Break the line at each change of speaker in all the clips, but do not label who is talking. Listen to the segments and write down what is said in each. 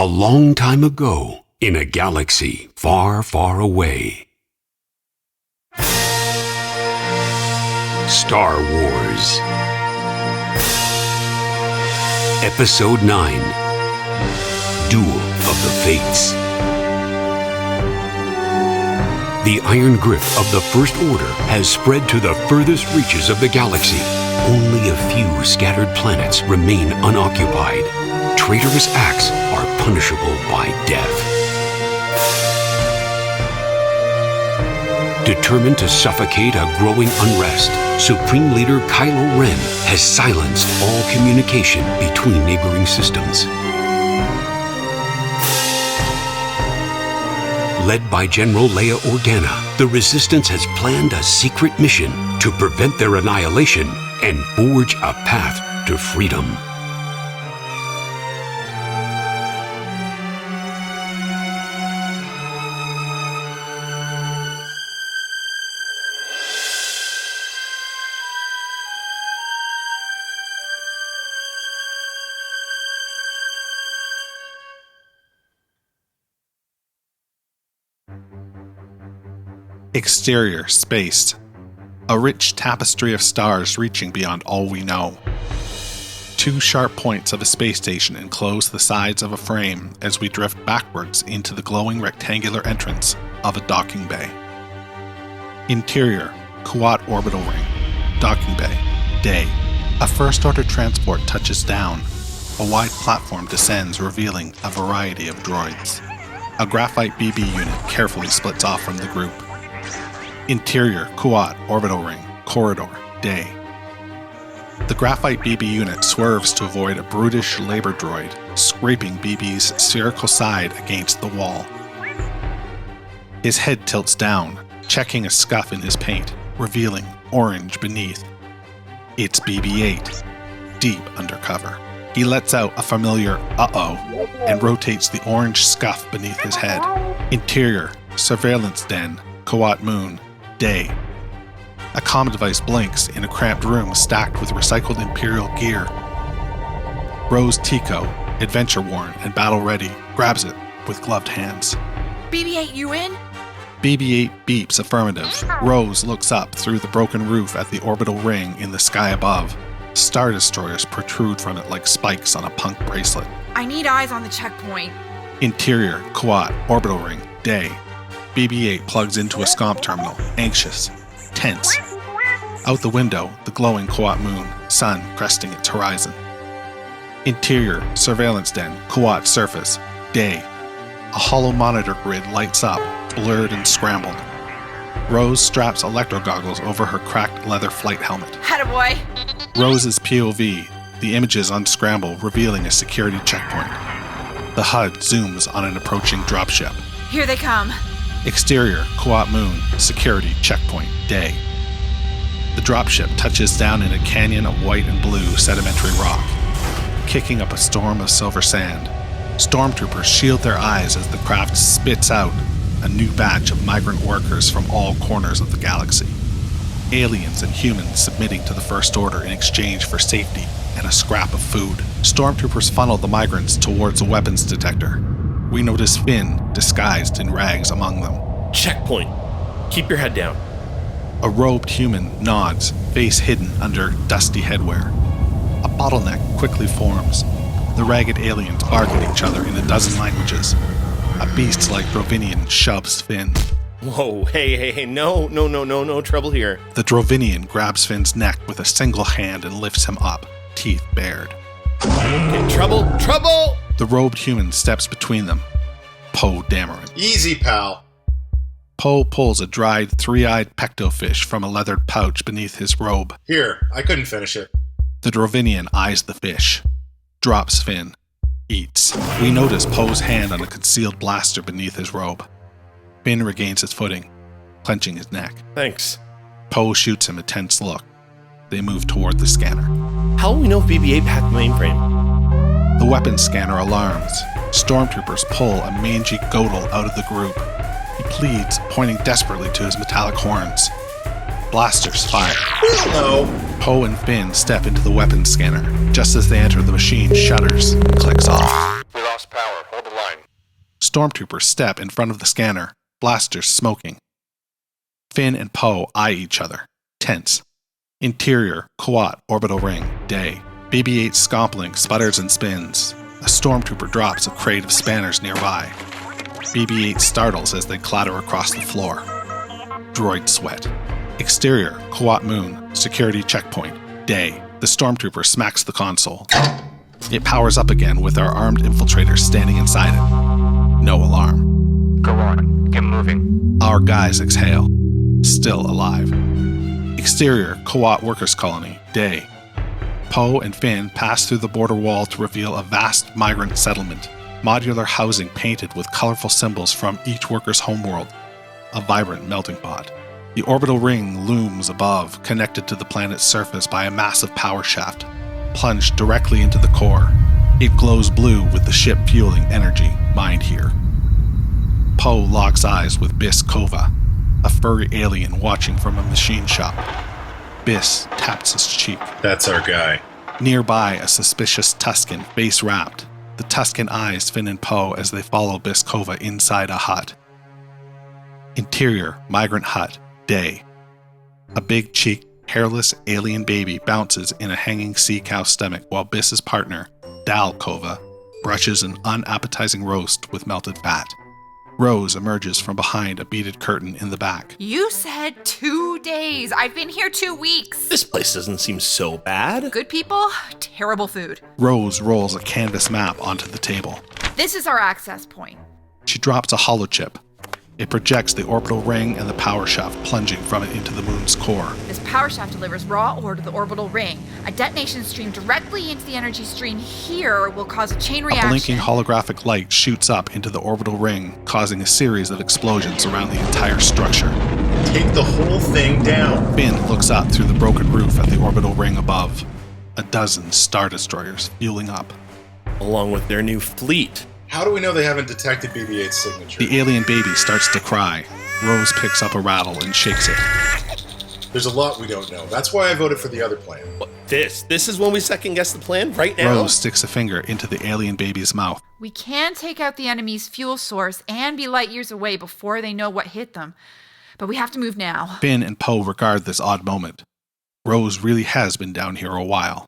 long time ago, in a galaxy far, far away. Star Wars. Episode 9. Duel of the Fates. The iron grip of the First Order has spread to the furthest reaches of the galaxy. Only a few scattered planets remain unoccupied. Traitorous acts are punishable by death. Determined to suffocate a growing unrest, Supreme Leader Kylo Ren has silenced all communication between neighboring systems. Led by General Leia Organa, the Resistance has planned a secret mission to prevent their annihilation and forge a path to freedom.
Exterior, spaced. A rich tapestry of stars reaching beyond all we know. Two sharp points of a space station enclose the sides of a frame as we drift backwards into the glowing rectangular entrance of a docking bay. Interior, Quat orbital ring. Docking bay. Day. A First Order transport touches down. A wide platform descends, revealing a variety of droids. A graphite BB unit carefully splits off from the group. Interior, Quat orbital ring. Corridor. Day. The graphite BB unit swerves to avoid a brutish labor droid, scraping BB's spherical side against the wall. His head tilts down, checking a scuff in his paint, revealing orange beneath. It's BB-8, deep undercover. He lets out a familiar "uh-oh" and rotates the orange scuff beneath his head. Interior, surveillance den, Quat moon. Day. A comm device blinks in a cramped room stacked with recycled Imperial gear. Rose Tico, adventure-worn and battle-ready, grabs it with gloved hands.
BB-8, you in?
BB-8 beeps affirmative. Rose looks up through the broken roof at the orbital ring in the sky above. Star Destroyers protrude from it like spikes on a punk bracelet.
I need eyes on the checkpoint.
Interior, Quat, orbital ring. Day. BB-8 plugs into a SCOMP terminal, anxious, tense. Out the window, the glowing Quat moon, sun cresting its horizon. Interior, surveillance den, Quat surface, day. A hollow monitor grid lights up, blurred and scrambled. Rose straps electro goggles over her cracked leather flight helmet.
Attaboy.
Rose's POV, the images unscramble, revealing a security checkpoint. The HUD zooms on an approaching dropship.
Here they come.
Exterior, Quat moon, security, checkpoint, day. The dropship touches down in a canyon of white and blue sedimentary rock, kicking up a storm of silver sand. Stormtroopers shield their eyes as the craft spits out a new batch of migrant workers from all corners of the galaxy. Aliens and humans submitting to the First Order in exchange for safety and a scrap of food. Stormtroopers funnel the migrants towards a weapons detector. We notice Finn, disguised in rags among them.
Checkpoint. Keep your head down.
A robed human nods, face hidden under dusty headwear. A bottleneck quickly forms. The ragged aliens bark at each other in a dozen languages. A beast like Drovinian shoves Finn.
Whoa, hey, no trouble here.
The Drovinian grabs Finn's neck with a single hand and lifts him up, teeth bared.
Okay, trouble!
The robed human steps between them. Poe Dameron.
Easy, pal.
Poe pulls a dried, three-eyed pectofish from a leathered pouch beneath his robe.
Here, I couldn't finish it.
The Drovinian eyes the fish. Drops Finn. Eats. We notice Poe's hand on a concealed blaster beneath his robe. Finn regains his footing, clenching his neck.
Thanks.
Poe shoots him a tense look. They move toward the scanner.
How will we know if BB-8 hacked the mainframe?
The weapons scanner alarms. Stormtroopers pull a mangy Godel out of the group. He pleads, pointing desperately to his metallic horns. Blasters fire.
No.
Poe and Finn step into the weapons scanner. Just as they enter, the machine shudders and clicks off.
We lost power. Hold the line.
Stormtroopers step in front of the scanner, blasters smoking. Finn and Poe eye each other, tense. Interior, Quat, orbital ring, day. BB-8 Scompling sputters and spins. A Stormtrooper drops a crate of spanners nearby. BB-8 startles as they clatter across the floor. Droid sweat. Exterior, Quat Moon, security checkpoint, day. The Stormtrooper smacks the console. It powers up again with our armed infiltrators standing inside it. No alarm.
Go on, get moving.
Our guys exhale. Still alive. Exterior, Quat Workers Colony, day. Poe and Finn pass through the border wall to reveal a vast migrant settlement, modular housing painted with colorful symbols from each worker's homeworld, a vibrant melting pot. The orbital ring looms above, connected to the planet's surface by a massive power shaft, plunged directly into the core. It glows blue with the ship fueling energy mined here. Poe locks eyes with Biss Kova, a furry alien watching from a machine shop. Biss taps his cheek.
That's our guy.
Nearby, a suspicious Tusken, face wrapped. The Tusken eyes Finn and Poe as they follow Biss Kova inside a hut. Interior, migrant hut, day. A big-cheeked, hairless alien baby bounces in a hanging sea cow stomach while Biss's partner, Dal Kova, brushes an unappetizing roast with melted fat. Rose emerges from behind a beaded curtain in the back.
You said 2 days. I've been here 2 weeks.
This place doesn't seem so bad.
Good people, terrible food.
Rose rolls a canvas map onto the table.
This is our access point.
She drops a holochip. It projects the orbital ring and the power shaft plunging from it into the moon's core.
This power shaft delivers raw ore to the orbital ring. A detonation stream directly into the energy stream here will cause a chain reaction.
A blinking holographic light shoots up into the orbital ring, causing a series of explosions around the entire structure.
Take the whole thing down.
Finn looks up through the broken roof at the orbital ring above. A dozen Star Destroyers fueling up.
Along with their new fleet.
How do we know they haven't detected BB-8's signature?
The alien baby starts to cry. Rose picks up a rattle and shakes it.
There's a lot we don't know. That's why I voted for the other plan.
What, this is when we second guess the plan? Right now?
Rose sticks a finger into the alien baby's mouth.
We can take out the enemy's fuel source and be light years away before they know what hit them. But we have to move now.
Finn and Poe regard this odd moment. Rose really has been down here a while.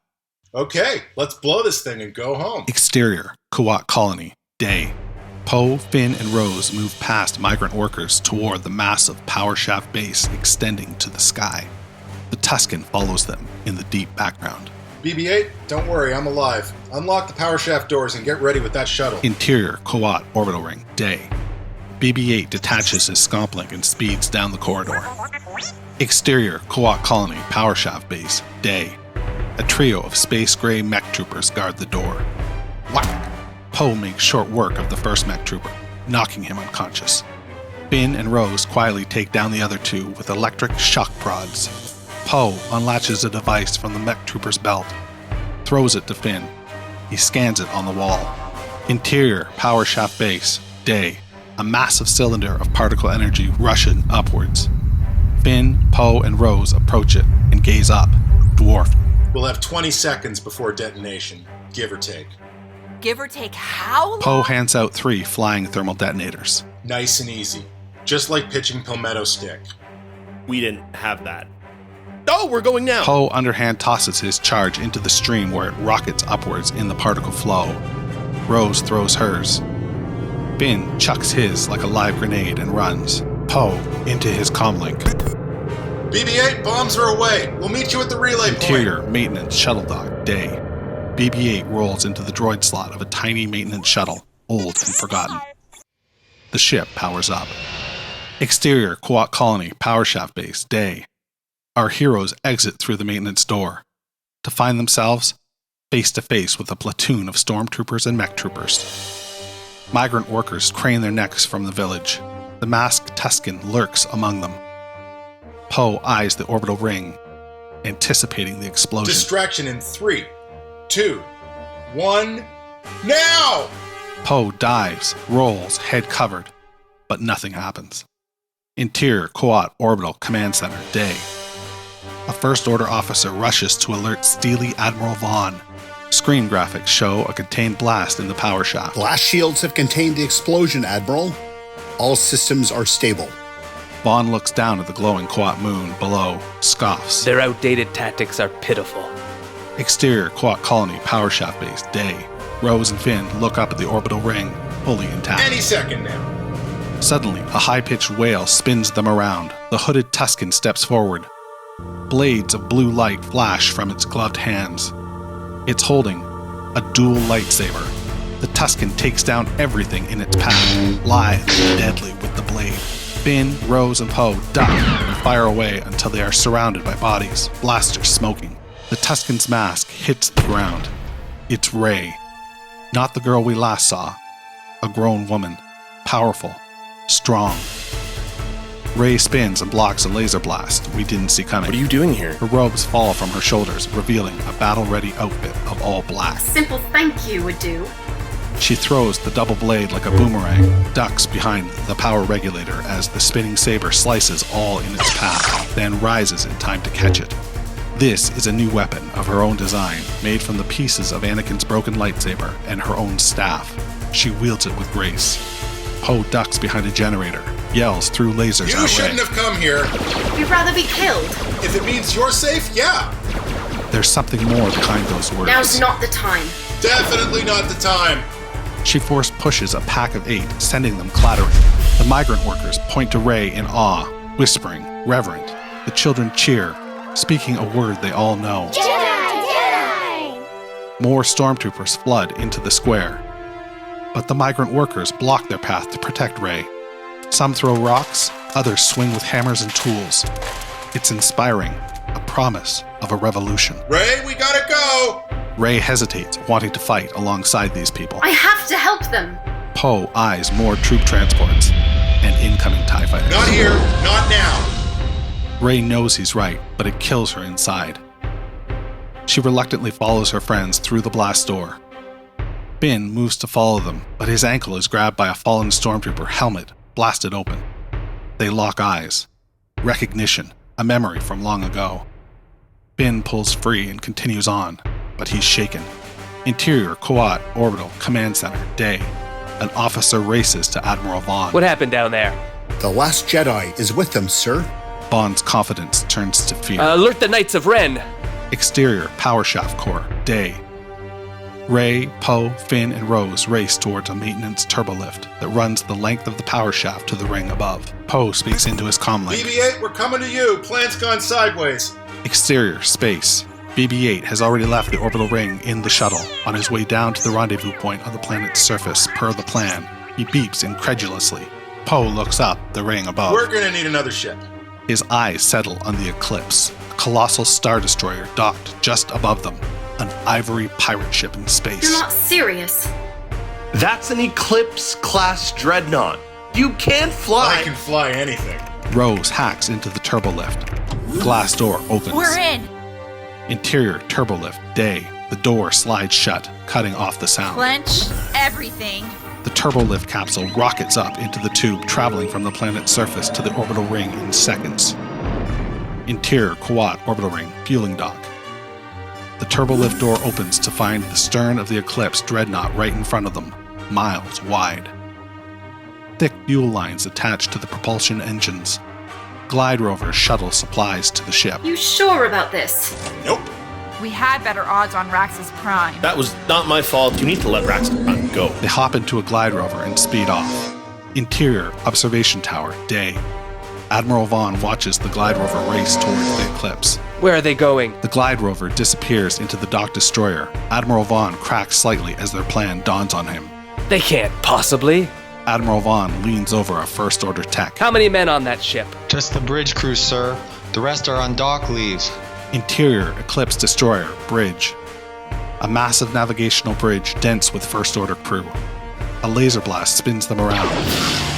Okay, let's blow this thing and go home.
Exterior, Quat Colony, day. Poe, Finn, and Rose move past migrant workers toward the massive power shaft base extending to the sky. The Tusken follows them in the deep background.
BB-8, don't worry, I'm alive. Unlock the power shaft doors and get ready with that shuttle.
Interior, Quat Orbital Ring, day. BB-8 detaches his Scompling and speeds down the corridor. Exterior, Quat Colony, power shaft base, day. A trio of space gray mech troopers guard the door. Whack! Poe makes short work of the first mech trooper, knocking him unconscious. Finn and Rose quietly take down the other two with electric shock prods. Poe unlatches a device from the mech trooper's belt, throws it to Finn. He scans it on the wall. Interior, power shaft base, day. A massive cylinder of particle energy rushing upwards. Finn, Poe, and Rose approach it and gaze up, dwarfed.
We'll have 20 seconds before detonation, give or take.
Give or take how long?
Poe hands out 3 flying thermal detonators.
Nice and easy. Just like pitching Palmetto Stick.
We didn't have that. Oh, we're going now.
Poe underhand tosses his charge into the stream where it rockets upwards in the particle flow. Rose throws hers. Finn chucks his like a live grenade and runs. Poe into his comlink.
BB-8, bombs are away. We'll meet you at the relay
Interior,
point.
maintenance shuttle dock, day. BB-8 rolls into the droid slot of a tiny maintenance shuttle, old and forgotten. The ship powers up. Exterior, Quat Colony, power shaft base, day. Our heroes exit through the maintenance door, to find themselves face to face with a platoon of stormtroopers and mech troopers. Migrant workers crane their necks from the village. The masked Tusken lurks among them. Poe eyes the orbital ring, anticipating the explosion.
Distraction in 3, 2, 1, now!
Poe dives, rolls, head covered, but nothing happens. Interior, Quat Orbital Command Center, day. A First Order officer rushes to alert Steely Admiral Vaughn. Screen graphics show a contained blast in the power shaft.
Blast shields have contained the explosion, Admiral. All systems are stable.
Vaughn looks down at the glowing Quat moon below, scoffs.
Their outdated tactics are pitiful.
Exterior Quat colony power shaft base, day. Rose and Finn look up at the orbital ring, fully intact.
Any second now.
Suddenly, a high-pitched wail spins them around. The hooded Tusken steps forward. Blades of blue light flash from its gloved hands. It's holding a dual lightsaber. The Tusken takes down everything in its path, lithe and deadly with the blade. Finn, Rose, and Poe duck and fire away until they are surrounded by bodies, blasters smoking. The Tusken's mask hits the ground. It's Rey. Not the girl we last saw. A grown woman. Powerful. Strong. Rey spins and blocks a laser blast we didn't see coming.
What are you doing here?
Her robes fall from her shoulders, revealing a battle-ready outfit of all black.
Simple thank you would do.
She throws the double blade like a boomerang, ducks behind the power regulator as the spinning saber slices all in its path, then rises in time to catch it. This is a new weapon of her own design, made from the pieces of Anakin's broken lightsaber and her own staff. She wields it with grace. Poe ducks behind a generator, yells through lasers at Rey.
You shouldn't have come here.
You'd rather be killed.
If it means you're safe, yeah.
There's something more behind those words.
Now's not the time.
Definitely not the time.
She force pushes a pack of 8, sending them clattering. The migrant workers point to Rey in awe, whispering, reverent. The children cheer, speaking a word they all know.
Jedi! Jedi!
More stormtroopers flood into the square. But the migrant workers block their path to protect Rey. Some throw rocks, others swing with hammers and tools. It's inspiring, a promise of a revolution.
Rey, we gotta go!
Rey hesitates, wanting to fight alongside these people.
I have to help them.
Poe eyes more troop transports and incoming TIE fighters.
Not here, not now.
Rey knows he's right, but it kills her inside. She reluctantly follows her friends through the blast door. Finn moves to follow them, but his ankle is grabbed by a fallen stormtrooper helmet, blasted open. They lock eyes. Recognition, a memory from long ago. Finn pulls free and continues on, but he's shaken. Interior, Quat, Orbital, Command Center, day. An officer races to Admiral Vaughn.
What happened down there?
The last Jedi is with them, sir.
Vaughn's confidence turns to fear.
Alert the Knights of Ren!
Exterior, Power Shaft Core, day. Rey, Poe, Finn, and Rose race towards a maintenance turbolift that runs the length of the power shaft to the ring above. Poe speaks into his comlink.
BB-8, we're coming to you. Plan's gone sideways.
Exterior, space. BB-8 has already left the orbital ring in the shuttle, on his way down to the rendezvous point on the planet's surface, per the plan. He beeps incredulously. Poe looks up the ring above.
We're gonna need another ship.
His eyes settle on the Eclipse, a colossal star destroyer docked just above them. An ivory pirate ship in space.
You're not serious.
That's an Eclipse-class dreadnought. You can't fly.
I can fly anything.
Rose hacks into the turbolift. Glass door opens.
We're in.
Interior turbolift, day. The door slides shut, cutting off the sound.
Clench everything.
The turbolift capsule rockets up into the tube, traveling from the planet's surface to the orbital ring in seconds. Interior Quat orbital ring, fueling dock. The turbolift door opens to find the stern of the Eclipse dreadnought right in front of them, miles wide. Thick fuel lines attached to the propulsion engines. Glide rover shuttle supplies to the ship.
You sure about this?
Nope.
We had better odds on Rax's Prime.
That was not my fault. You need to let Rax go.
They hop into a glide rover and speed off. Interior observation tower, day. Admiral Vaughn watches the glide rover race towards the Eclipse.
Where are they going?
The glide rover disappears into the dock destroyer. Admiral Vaughn cracks slightly as their plan dawns on him.
They can't possibly.
Admiral Vaughn leans over a First Order tech.
How many men on that ship?
Just the bridge crew, sir. The rest are on dock leaves.
Interior Eclipse destroyer, bridge. A massive navigational bridge dense with First Order crew. A laser blast spins them around.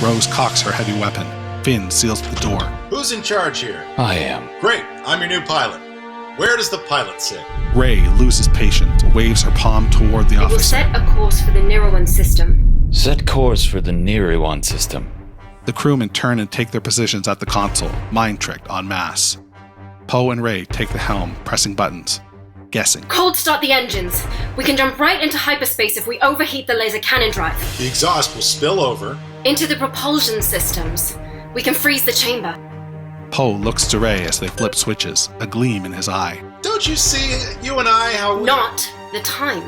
Rose cocks her heavy weapon. Finn seals the door.
Who's in charge here?
I am.
Great, I'm your new pilot. Where does the pilot sit?
Rey loses patience, waves her palm toward the
It will
officer.
set a course for the Nirawan system.
Set course for the Nirawan system.
The crewmen turn and take their positions at the console, mind-tricked en masse. Poe and Rey take the helm, pressing buttons. guessing.
Cold start the engines. We can jump right into hyperspace if we overheat the laser cannon drive.
The exhaust will spill over.
Into the propulsion systems. We can freeze the chamber.
Poe looks to Ray as they flip switches, a gleam in his eye.
Don't you see, you and I, how we...
Not the time.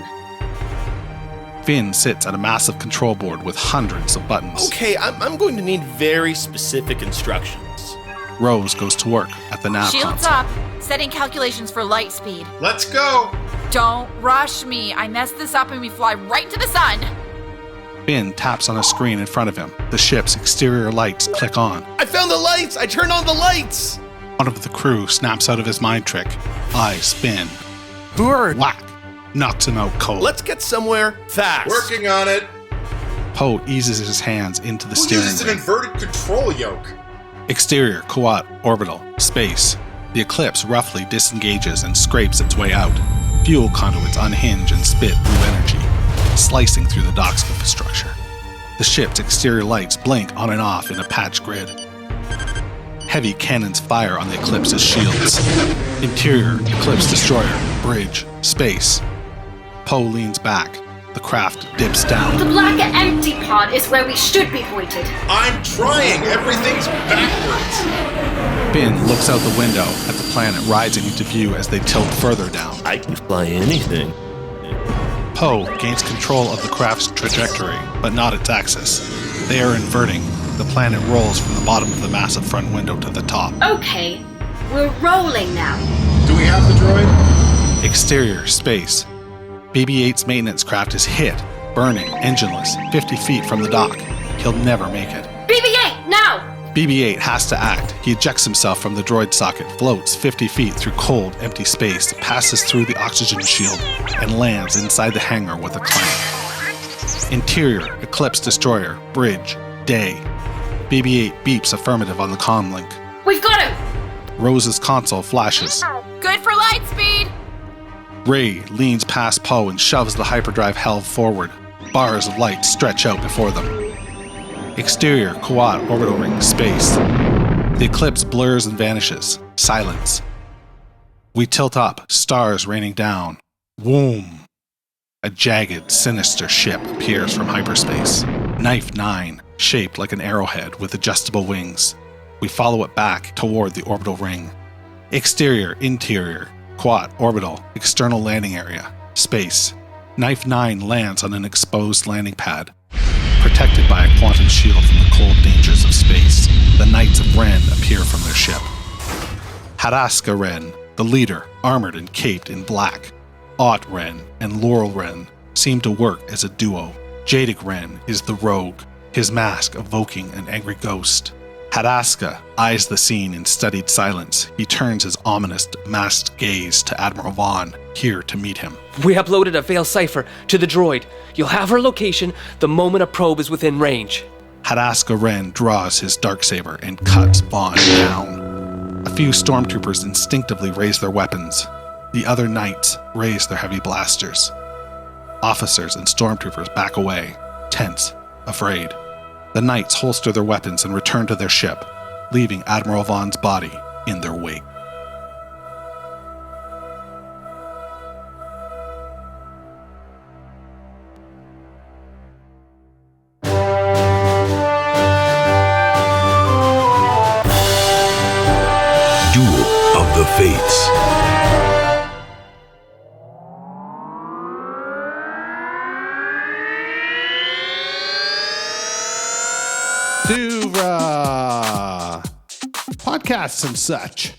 Finn sits at a massive control board with hundreds of buttons.
Okay, I'm going to need very specific instructions.
Rose goes to work at the nav
Shields
console.
up. Setting calculations for light speed.
Let's go!
Don't rush me. I messed this up and we fly right into the sun.
Finn taps on a screen in front of him. The ship's exterior lights click on.
I found the lights! I turned on the lights!
One of the crew snaps out of his mind trick. Eyes spin.
Who are...
Whack! Knocks him out cold.
Let's get somewhere fast.
Working on it.
Poe eases his hands into the
Who
steering
uses an
wheel.
inverted control yoke?
Exterior, Quat, orbital, space. The Eclipse roughly disengages and scrapes its way out. Fuel conduits unhinge and spit blue energy, slicing through the dock's infrastructure. The ship's exterior lights blink on and off in a patch grid. Heavy cannons fire on the Eclipse's shields. Interior, Eclipse destroyer, bridge, space. Poe leans back. The craft dips down.
The black empty pod is where we should be pointed.
I'm trying! Everything's backwards!
Finn looks out the window at the planet rising into view as they tilt further down.
I can fly anything.
Poe gains control of the craft's trajectory, but not its axis. They are inverting. The planet rolls from the bottom of the massive front window to the top.
Okay, we're rolling now.
Do we have the droid?
Exterior, space. BB-8's maintenance craft is hit, burning, engineless, 50 feet from the dock. He'll never make it.
BB-8, now!
BB-8 has to act. He ejects himself from the droid socket, floats 50 feet through cold, empty space, passes through the oxygen shield, and lands inside the hangar with a clang. Interior, Eclipse destroyer, bridge, day. BB-8 beeps affirmative on the comm link.
We've got him!
Rose's console flashes.
Good for light speed.
Ray leans past Poe and shoves the hyperdrive helve forward. Bars of light stretch out before them. Exterior, Quat, orbital ring, space. The Eclipse blurs and vanishes. Silence. We tilt up, stars raining down. Whoom! A jagged, sinister ship appears from hyperspace. Knife 9, shaped like an arrowhead with adjustable wings. We follow it back toward the orbital ring. Exterior, interior, Quat, orbital, external landing area, space. Knife 9 lands on an exposed landing pad. Protected by a quantum shield from the cold dangers of space, the Knights of Ren appear from their ship. Hadaska Ren, the leader, armored and caped in black. Ott Ren and Laurel Ren seem to work as a duo. Jadik Ren is the rogue, his mask evoking an angry ghost. Hadaska eyes the scene in studied silence. He turns his ominous, masked gaze to Admiral Vaughn, here to meet him.
We uploaded a veil cipher to the droid. You'll have her location the moment a probe is within range.
Hadaska Ren draws his darksaber and cuts Vaughn down. A few stormtroopers instinctively raise their weapons. The other knights raise their heavy blasters. Officers and stormtroopers back away, tense, afraid. The knights holster their weapons and return to their ship, leaving Admiral Vaughn's body in their wake.
Duel of the Fates.
To podcasts and such.